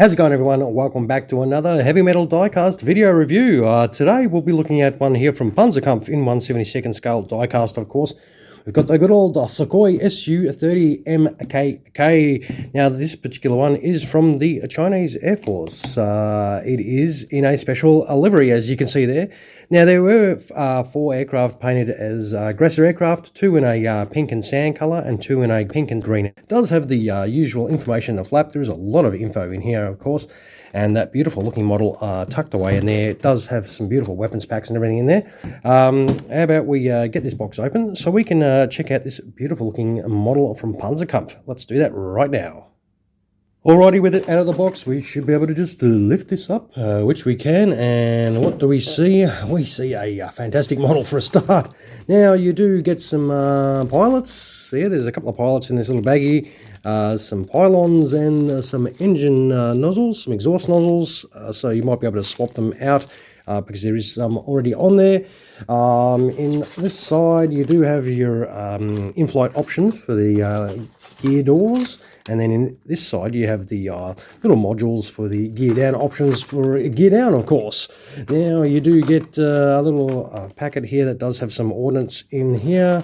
How's it going, everyone? Welcome back to another heavy metal diecast video review. Today we'll be looking at one here from Panzerkampf in 1/72nd scale diecast, of course. We've got the good old Sukhoi Su-30MKK. Now, this particular one is from the Chinese Air Force. It is in a special livery, as you can see there. Now, there were 4 aircraft painted as Aggressor aircraft, 2 in a pink and sand colour and 2 in a pink and green. It does have the usual information on the flap. There is a lot of info in here, of course, and that beautiful looking model tucked away in there. It does have some beautiful weapons packs and everything in there. How about we get this box open so we can check out this beautiful looking model from Panzerkampf. Let's do that right now. Alrighty, with it out of the box, we should be able to just lift this up, which we can, and what do we see? We see a fantastic model for a start. Now, you do get some pilots. Yeah, there's a couple of pilots in this little baggie, some pylons and some engine nozzles, some exhaust nozzles, so you might be able to swap them out because there is some already on there. In this side, you do have your in-flight options for the gear doors. And then in this side, you have the little modules for the gear down options for gear down, of course. Now, you do get a little packet here that does have some ordnance in here.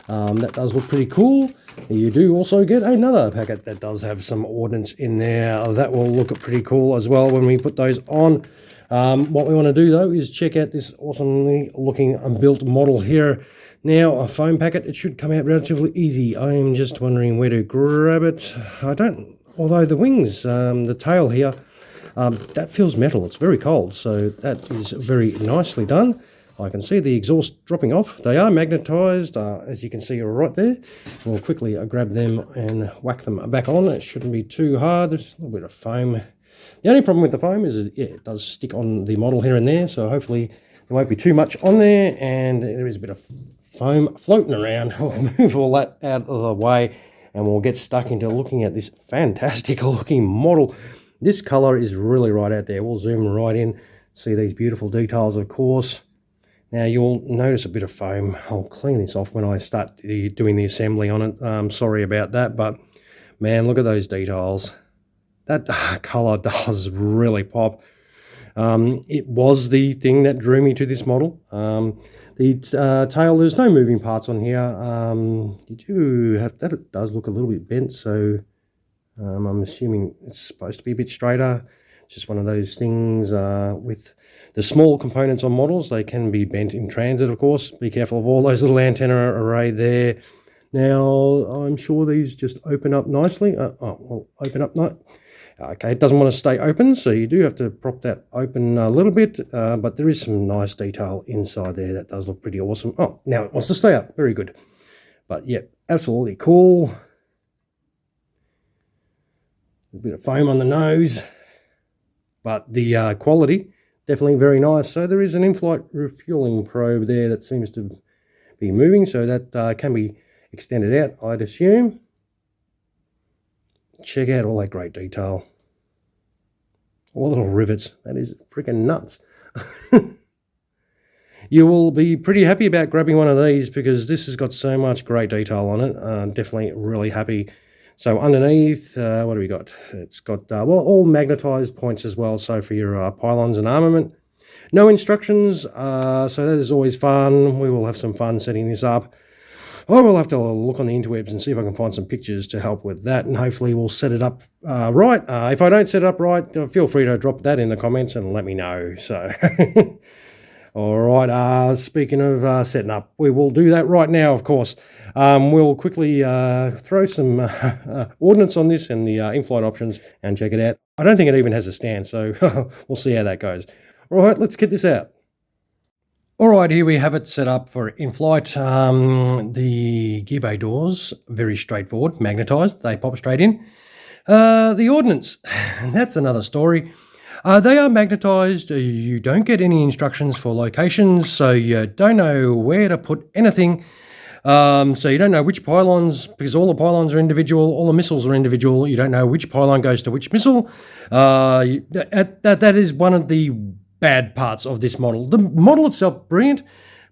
That does look pretty cool. You do also get another packet that does have some ordnance in there. That will look pretty cool as well when we put those on. What we want to do, though, is check out this awesomely looking built model here. Now, a foam packet, it should come out relatively easy. I am just wondering where to grab it. Although the wings, the tail here, that feels metal. It's very cold, so that is very nicely done. I can see the exhaust dropping off. They are magnetized, as you can see right there. We'll quickly grab them and whack them back on. It shouldn't be too hard. There's a little bit of foam. The only problem with the foam is it does stick on the model here and there, so hopefully there won't be too much on there, and there is a bit of foam floating around. We'll move all that out of the way and we'll get stuck into looking at this fantastic looking model. This color is really right out there. We'll zoom right in, see these beautiful details, of course. Now, you'll notice a bit of foam. I'll clean this off when I start doing the assembly on it. Sorry about that, but man, look at those details. That color does really pop. It was the thing that drew me to this model. The tail, there's no moving parts on here. You do have that. It does look a little bit bent, so I'm assuming it's supposed to be a bit straighter. It's just one of those things with the small components on models. They can be bent in transit, of course. Be careful of all those little antenna array there. Now, I'm sure these just open up nicely. Well, open up nice. Okay, it doesn't want to stay open, so you do have to prop that open a little bit, but there is some nice detail inside there that does look pretty awesome. Oh, now it wants to stay up. Very good. But yeah, absolutely cool. A bit of foam on the nose, but the quality, definitely very nice. So there is an in-flight refueling probe there that seems to be moving, so that can be extended out, I'd assume. Check out all that great detail. All the little rivets. That is freaking nuts. You will be pretty happy about grabbing one of these because this has got so much great detail on it. Definitely really happy. So underneath, what do we got? It's got, well, all magnetized points as well. So for your pylons and armament. No instructions, so that is always fun. We will have some fun setting this up. I will have to look on the interwebs and see if I can find some pictures to help with that, and hopefully we'll set it up right. If I don't set it up right, feel free to drop that in the comments and let me know. So, all right, speaking of setting up, we will do that right now, of course. We'll quickly throw some ordnance on this and the in-flight options and check it out. I don't think it even has a stand, so we'll see how that goes. All right, let's get this out. Alright, here we have it set up for in-flight. The gear bay doors, very straightforward, magnetised, they pop straight in. The ordnance, that's another story. They are magnetised, you don't get any instructions for locations, so you don't know where to put anything. So you don't know which pylons, because all the pylons are individual, all the missiles are individual, you don't know which pylon goes to which missile. That is one of the bad parts of this model. The model itself, brilliant,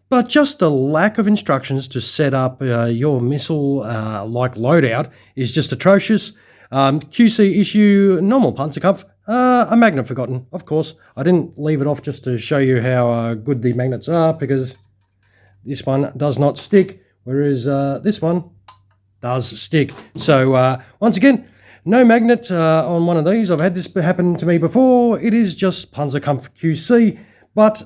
but just the lack of instructions to set up your missile like loadout is just atrocious. QC issue, normal Panzerkampf. A magnet forgotten, of course. I didn't leave it off just to show you how good the magnets are, because this one does not stick, whereas this one does stick. So once again, no magnet on one of these. I've had this happen to me before. It is just Panzerkampf QC, but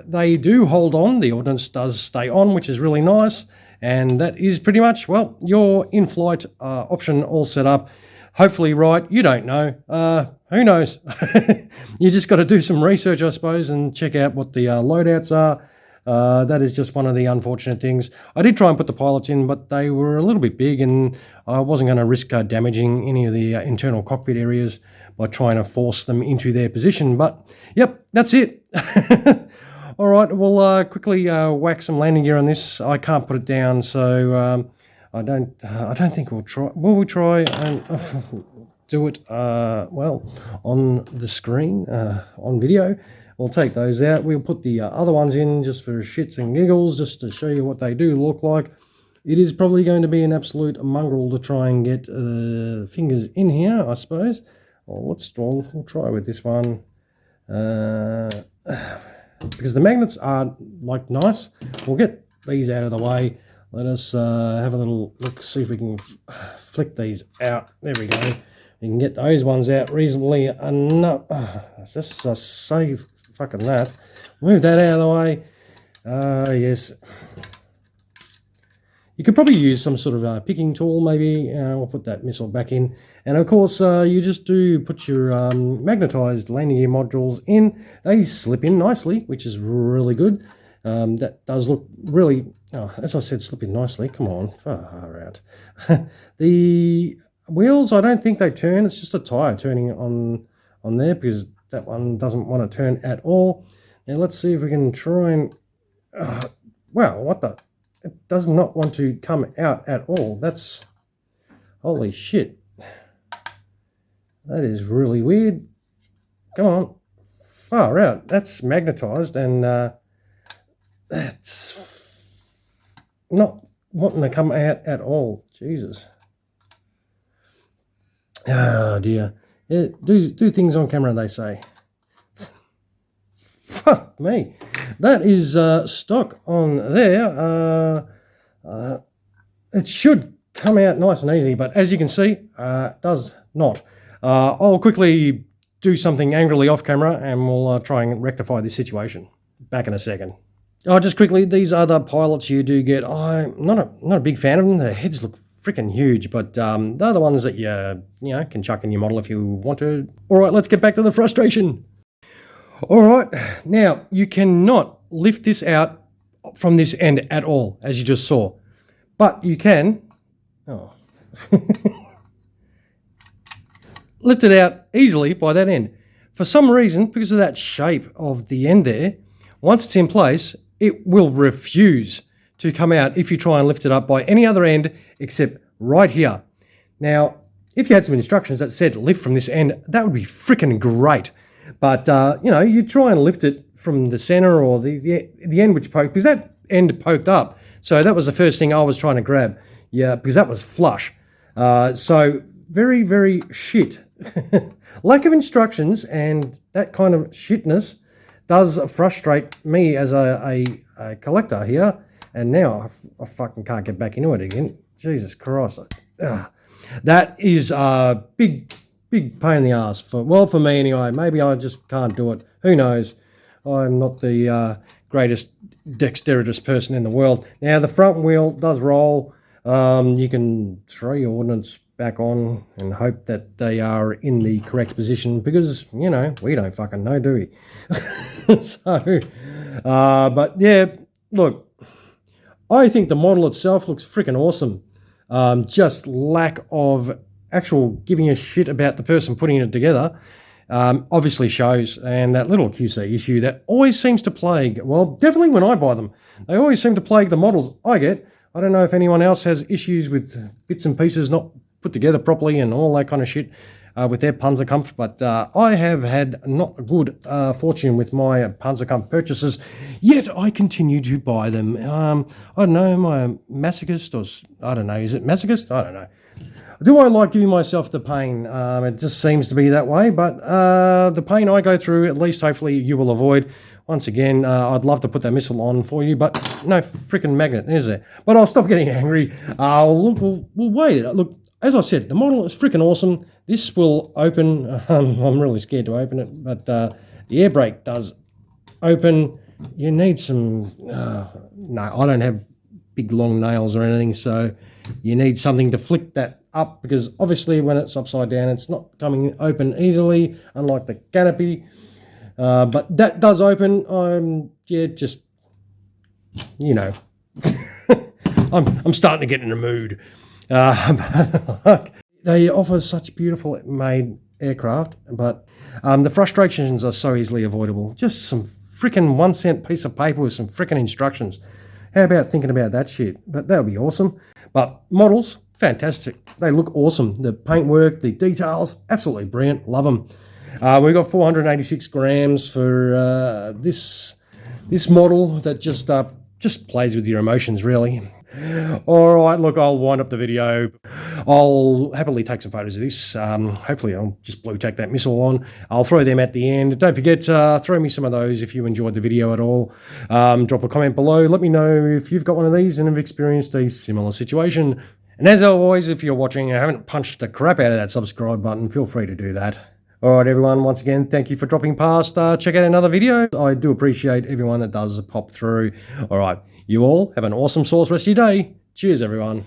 they do hold on. The ordnance does stay on, which is really nice. And that is pretty much, well, your in-flight option all set up. Hopefully right, you don't know. Who knows? You just got to do some research, I suppose, and check out what the loadouts are. That is just one of the unfortunate things. I did try and put the pilots in, but they were a little bit big, and I wasn't going to risk damaging any of the internal cockpit areas by trying to force them into their position. But, yep, that's it. All right, we'll quickly whack some landing gear on this. I can't put it down, so I don't think we'll try. Will we try and do it, well, on the screen, on video? We'll take those out. We'll put the other ones in just for shits and giggles, just to show you what they do look like. It is probably going to be an absolute mongrel to try and get fingers in here, I suppose. Well, we'll try with this one. Because the magnets are, like, nice. We'll get these out of the way. Let us have a little look, see if we can flick these out. There we go. We can get those ones out reasonably enough. Just save fucking that. Move that out of the way. Yes. You could probably use some sort of picking tool, maybe. We'll put that missile back in. And of course, you just do put your magnetized landing gear modules in. They slip in nicely, which is really good. That does look really, as I said, slip in nicely. Come on, far out. The wheels, I don't think they turn. It's just a tyre turning on there, because that one doesn't want to turn at all. Now let's see if we can try and, wow, what the? It does not want to come out at all. That's, holy shit. That is really weird. Come on, far out. That's magnetized, and that's not wanting to come out at all. Jesus. Oh dear. Yeah, do things on camera, they say. Fuck me. That is stock on there. It should come out nice and easy, but as you can see, it does not. I'll quickly do something angrily off camera, and we'll try and rectify this situation. Back in a second. Just quickly, these other pilots you do get, I'm not a big fan of them. Their heads look freaking huge, but they're the ones that you know, can chuck in your model if you want to. All right, let's get back to the frustration. All right, now you cannot lift this out from this end at all, as you just saw, but you can lift it out easily by that end. For some reason, because of that shape of the end there, once it's in place, it will refuse to come out if you try and lift it up by any other end except right here. Now, if you had some instructions that said lift from this end, that would be freaking great. But, you know, you try and lift it from the center or the end which poked, because that end poked up. So that was the first thing I was trying to grab. Yeah, because that was flush. So very, very shit. Lack of instructions and that kind of shitness does frustrate me as a collector here. And now I fucking can't get back into it again. Jesus Christ. That is a big pain in the ass. For me anyway. Maybe I just can't do it. Who knows? I'm not the greatest dexterous person in the world. Now, the front wheel does roll. You can throw your ordnance back on and hope that they are in the correct position, because, you know, we don't fucking know, do we? So, but yeah, look, I think the model itself looks freaking awesome. Just lack of actual giving a shit about the person putting it together obviously shows, and that little QC issue that always seems to plague, well, definitely when I buy them, they always seem to plague the models I get. I don't know if anyone else has issues with bits and pieces not put together properly and all that kind of shit with their Panzerkampf, but I have had not good fortune with my Panzerkampf purchases, yet I continue to buy them. I don't know, am I a masochist, or I don't know, is it masochist? I don't know. Do I like giving myself the pain? It just seems to be that way, but the pain I go through, at least hopefully you will avoid. Once again, I'd love to put that missile on for you, but no freaking magnet, is there? But I'll stop getting angry. Look, we'll wait. Look, as I said, the model is freaking awesome. This will open. I'm really scared to open it, but the air brake does open. You need some... no, I don't have big long nails or anything, so you need something to flick that up, because obviously when it's upside down, it's not coming open easily, unlike the canopy. But that does open. Yeah, just, you know, I'm starting to get in a mood. They offer such beautiful made aircraft, but the frustrations are so easily avoidable. Just some freaking 1 cent piece of paper with some freaking instructions. How about thinking about that shit? But that would be awesome. But models, fantastic. They look awesome. The paintwork, the details, absolutely brilliant. Love them. We've got 486 grams for this model that just plays with your emotions, really. All right, look, I'll wind up the video. I'll happily take some photos of this. Hopefully I'll just blue tack that missile on. I'll throw them at the end. Don't forget, throw me some of those if you enjoyed the video at all. Drop a comment below. Let me know if you've got one of these and have experienced a similar situation. And as always, if you're watching and haven't punched the crap out of that subscribe button, feel free to do that. All right, everyone, once again, thank you for dropping past. Check out another video. I do appreciate everyone that does pop through. All right, you all have an awesome sauce rest of your day. Cheers, everyone.